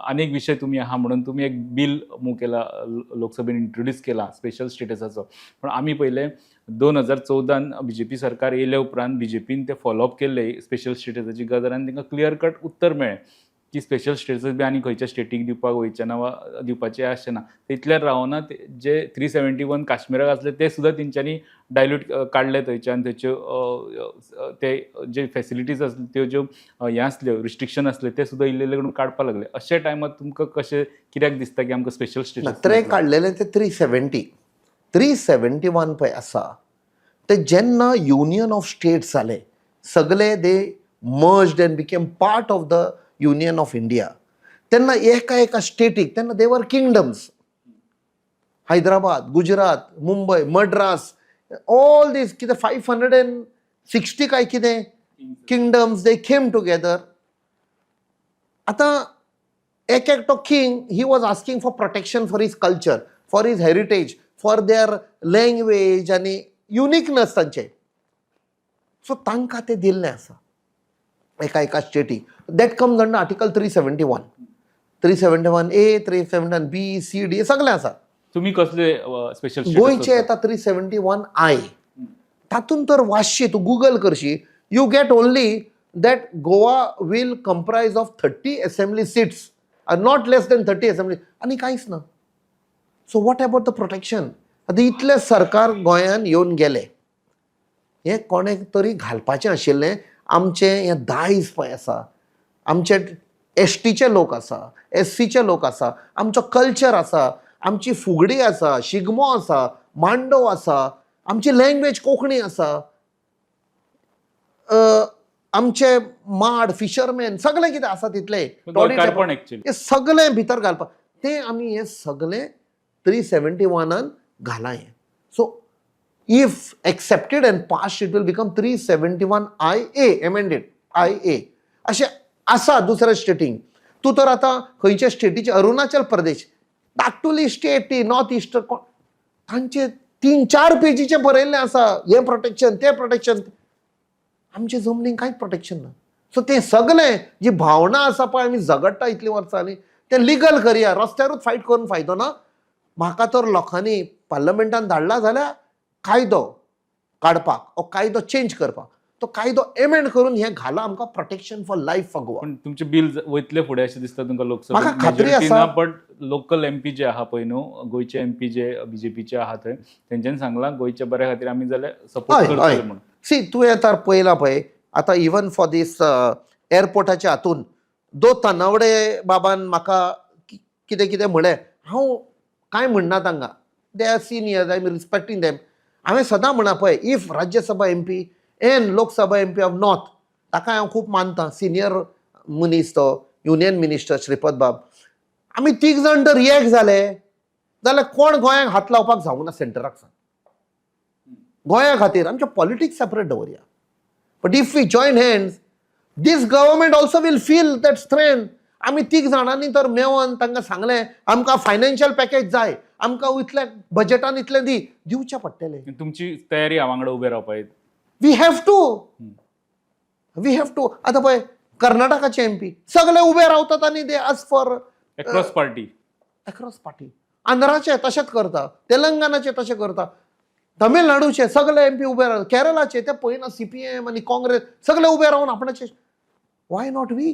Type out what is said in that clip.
अनेक विषय तुम्ही आहा म्हणून तुम्ही एक बिल मूव केला, लोकसभेने इंट्रोड्यूस केला स्पेशल स्टेटसाचो. पण आम्ही पहिले 2014 BJP सरकार येयले उपरांत BJPन ते फॉलोअप केले स्पेशल स्टेटसाची गजाल आनी तांकां क्लियर कट उत्तर मेळ्ळें की स्पेशल स्टेटस बी आनी खंयच्या स्टेटीक दिवपाक वयचे ना वा दिवपाचें आसचें ना. इतलें रावना जे 371 काश्मीराक आसले ते सुद्दां तेंच्यांनी डायल्यूट काडले थंयच्यान. थंयच्यो ते जे फॅसिलिटीज आसल्यो त्यो ज्यो हें आसल्यो रिस्ट्रिक्शन आसले ते सुद्दां इल्ले करून काडपाक लागले. अशा टायमार तुमकां कशें कित्याक दिसता की आमकां स्पेशल स्टेटस ते काडलेले ते 371 पळय आसा ते जेन्ना युनियन ऑफ स्टेट्स जाले सगळे they merged and became part of the union of India तेन्ना एका स्टेटीक तेन्ना they were kingdoms. Hyderabad, Gujarat, Mumbai, Madras, all these कितें 560 काय कितें किंगडम्स दे केम टुगेदर. आतां एकटो king he was asking for protection for his culture, for his heritage, for their language आनी युनिकनेस तांचे. सो तांकां ते दिल्लें आसा एका स्टेटीक. That comes under article 371, 371A, 371B, C, D सगळें आसा. तुम्ही कसले स्पेशल गोंयचे येता 371I. तातूंत तर वाचशी तूं गुगल करशी you get only that Goa will comprise of 30 assembly seats are not less than 30 assembly आनी कांयच ना. So what about the protection? आतां इतले सरकार गोंयान येवन गेले, हें कोणें तरी घालपाचें आशिल्लें. आमचे हें दायज पळय आसा, आमचे STचे लोक आसा, SCचे लोक आसा, आमचो कल्चर आसा, आमची फुगडी आसा, शिगमो आसा, मांडो आसा, आमची लँग्वेज कोंकणी आसा, आमचे माड फिशरमॅन सगळें कितें आसा तितलें हें सगळें भितर घालपाक तें आमी हें सगळें 371 घालाय. So if accepted end pass it will become 371IA amended IA अशें आसा दुसऱ्या स्टेटींक. तूं तर आतां खंयच्या स्टेटीचे अरुणाचल प्रदेश धाकटुली स्टेट ती नॉर्थ इस्ट तांचे 3-4 पेजीचे बरयल्लें आसा हें प्रोटेक्शन तें प्रोटेक्शन. आमचे जमनीक कांयच प्रोटेक्शन ना. सो तें सगळें जी भावना आसा पळय आमी झगडटा इतलीं वर्सांनी तें लिगल करया. रस्त्यारूच फायट करून फायदो ना. म्हाका तर लोकांनी पार्लमेंटान धाडला जाल्यार कायदो काडपाक कायदो चेंज करपाक तो कायदो एमेंड करून हें घाला आमकां protection for life for Goa. पण तुमचे बिल वयतले फुडें अशें दिसता तुमकां म्हाका लोकसभेत खात्री आसा. बट लोकल MP जे आहा पळय न्हू गोंयचे MP जे BJPचे आहा थंय तेंच्यांनी सांगलां गोंयच्या बऱ्या खातीर आमी जाल्यार सपोर्ट करतले म्हणून. सी तुवें तर पळयलां पळय आतां इवन फॉर दीस एअरपोर्टाच्या हातून तानावडे बाबान म्हाका कितें कितें म्हळें. हांव कांय म्हणना तांकां, they are seniors, I am respecting them. हांवें सदां म्हणा पळय if Rajya Sabha MP and Lok Sabha MP of north ताका हांव खूब मानतां, सिनियर मनीस तो युनियन मिनिस्टर श्रीपद बाब. आमी 3 जाण जर एक जाले जाल्यार कोण गोंयांक हात लावपाक जावना सेंटराक सांग. गोंया खातीर आमचें पॉलिटिक्स सेपरेट दवरया. But if we join hands this government also will feel that strength. आमी 3 जाणांनी तर मेळोन तांकां सांगलें आमकां फायनान्शियल पॅकेज जाय, आमकां इतले बजेटान इतलें दिवचें पडटलें. तुमची तयारी ह्या वांगडा उबे रावपाक? We have to. आतां पळय कर्नाटकाचे MP सगळे उबे रावतात आनी they ask for across party. आंध्राचे तशेंच करता, तेलंगणाचे तशें करता, तमिळनाडूचे सगळे MP उबे रावतात, केरळाचे ते पळयना CPM आनी काँग्रेस सगळे उबे रावन आपणाचे. Why not we?